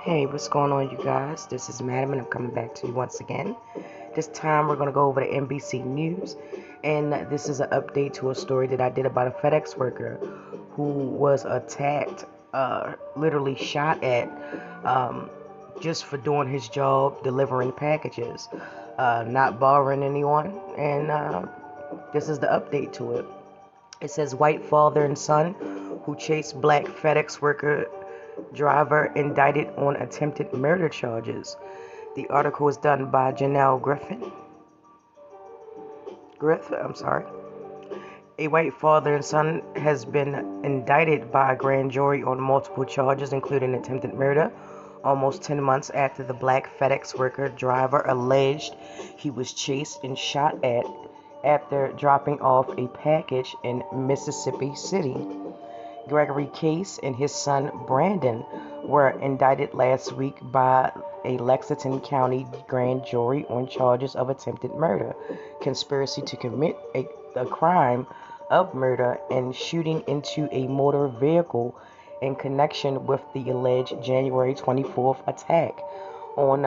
Hey, what's going on, you guys? This is Madam, and I'm coming back to you once again. This time, we're going to go over the NBC News, and this is an update to a story that I did about a FedEx worker who was attacked, literally shot at, um, just for doing his job, delivering packages, not bothering anyone, and this is the update to it. It says white father and son who chased black FedEx worker driver indicted on attempted murder charges. The article was done by JANELLE Griffith. A white father and son has been indicted by a grand jury on multiple charges, including attempted murder, almost 10 months after the black FedEx worker driver alleged he was chased and shot at after dropping off a package in Mississippi City. Gregory Case and his son Brandon were indicted last week by a Lexington County grand jury on charges of attempted murder, conspiracy to commit a crime of murder, and shooting into a motor vehicle in connection with the alleged January 24th attack on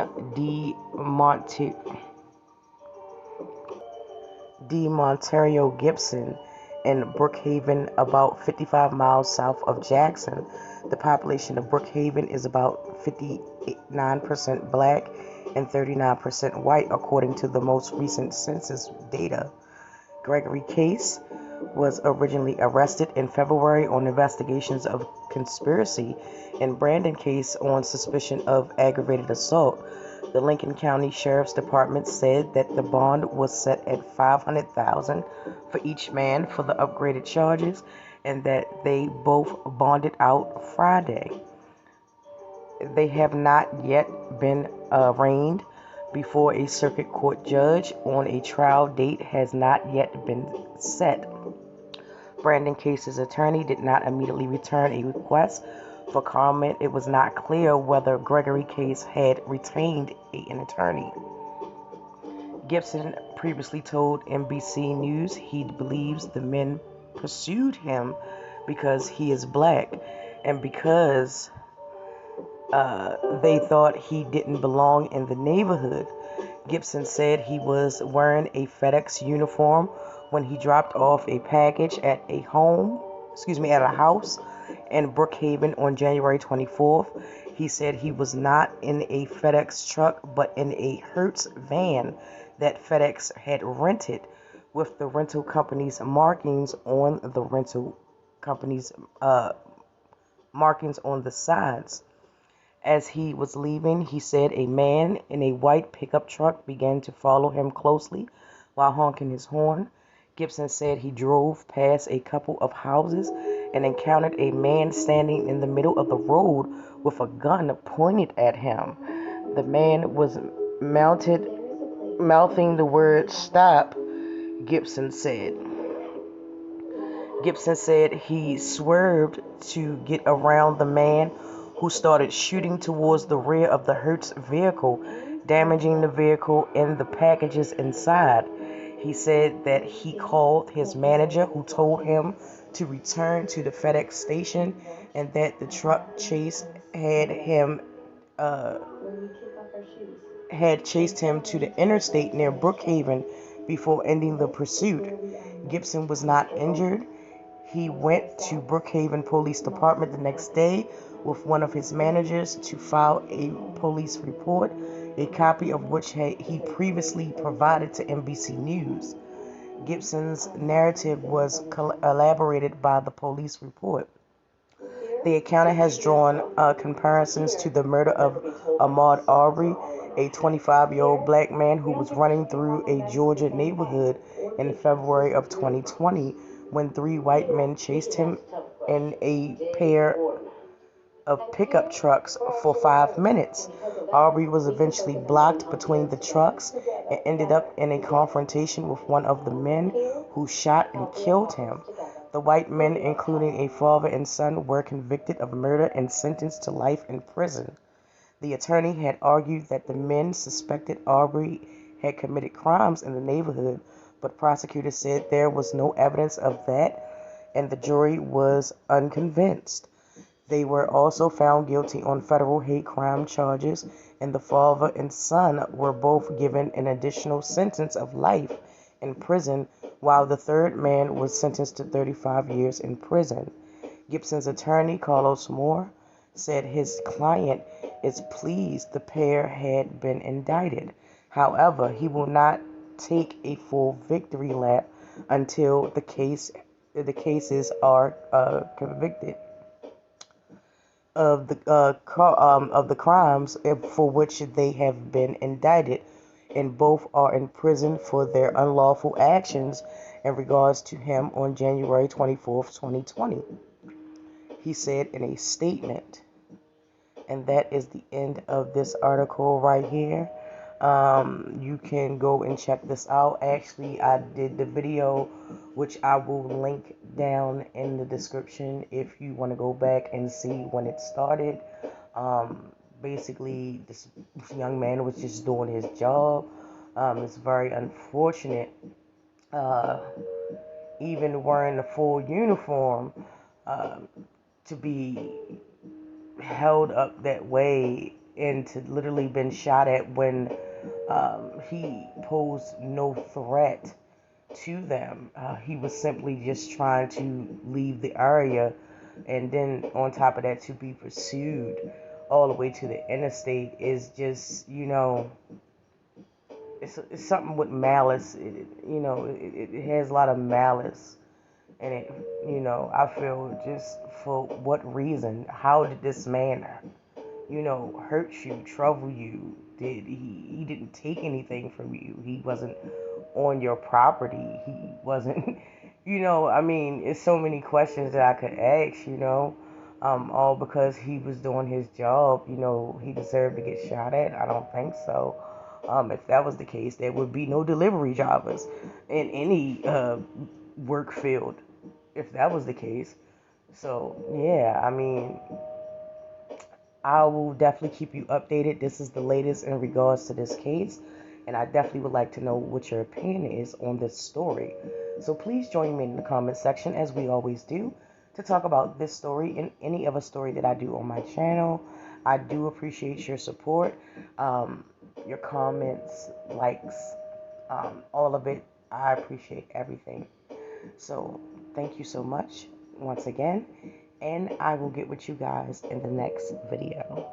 DeMontario Gibson in Brookhaven, about 55 miles south of Jackson. The population of Brookhaven is about 59% black and 39% white, according to the most recent census data. Gregory Case was originally arrested in February on investigations of conspiracy, and Brandon Case on suspicion of aggravated assault. The Lincoln County Sheriff's Department said that the bond was set at $500,000 for each man for the upgraded charges, and that they both bonded out Friday. They have not yet been arraigned before a circuit court judge, on a trial date has not yet been set. Brandon Case's attorney did not immediately return a request for comment. It was not clear whether Gregory Case had retained an attorney. Gibson previously told NBC News he believes the men pursued him because he is black and because they thought he didn't belong in the neighborhood. Gibson said he was wearing a FedEx uniform when he dropped off a package at a house in Brookhaven on January 24th. He said he was not in a FedEx truck, but in a Hertz van that FedEx had rented, with the rental company's markings on the sides. As he was leaving, he said a man in a white pickup truck began to follow him closely while honking his horn. Gibson said he drove past a couple of houses and encountered a man standing in the middle of the road with a gun pointed at him. The man was mouthing the word "stop," Gibson said. Gibson said he swerved to get around the man, who started shooting towards the rear of the Hertz vehicle, damaging the vehicle and the packages inside. He said that he called his manager, who told him to return to the FedEx station, and that the truck chase had chased him to the interstate near Brookhaven before ending the pursuit. Gibson was not injured. He went to Brookhaven Police Department the next day with one of his managers to file a police report, a copy of which he previously provided to NBC News. Gibson's narrative was elaborated by the police report. The account has drawn comparisons to the murder of Ahmaud Arbery, a 25-year-old black man who was running through a Georgia neighborhood in February of 2020 when three white men chased him in a pair of pickup trucks for 5 minutes. Arbery was eventually blocked between the trucks and ended up in a confrontation with one of the men, who shot and killed him. The white men, including a father and son, were convicted of murder and sentenced to life in prison. The attorney had argued that the men suspected Arbery had committed crimes in the neighborhood, but prosecutors said there was no evidence of that, and the jury was unconvinced. They were also found guilty on federal hate crime charges, and the father and son were both given an additional sentence of life in prison, while the third man was sentenced to 35 years in prison. Gibson's attorney, Carlos Moore, said his client is pleased the pair had been indicted. However, he will not take a full victory lap until the cases are convicted of the crimes for which they have been indicted, and both are in prison for their unlawful actions in regards to him on January 24th, 2020. He said in a statement. And that is the end of this article right here. You can go and check this out. Actually, I did the video, which I will link down in the description if you want to go back and see when it started. Basically, this young man was just doing his job. It's very unfortunate, even wearing the full uniform, to be held up that way and to literally been shot at when he posed no threat to them. He was simply just trying to leave the area, and then on top of that, to be pursued all the way to the interstate is just, it's something with malice. It has a lot of malice. And I feel, just for what reason? How did this man, hurt you, trouble you? He didn't take anything from you. He wasn't on your property. He wasn't, it's so many questions that I could ask, all because he was doing his job. He deserved to get shot at? I don't think so. If that was the case, there would be no delivery drivers in any work field, if that was the case. So, yeah, I will definitely keep you updated. This is the latest in regards to this case, and I definitely would like to know what your opinion is on this story. So please join me in the comment section, as we always do, to talk about this story and any other story that I do on my channel. I do appreciate your support, your comments, likes, all of it. I appreciate everything. So thank you so much once again, and I will get with you guys in the next video.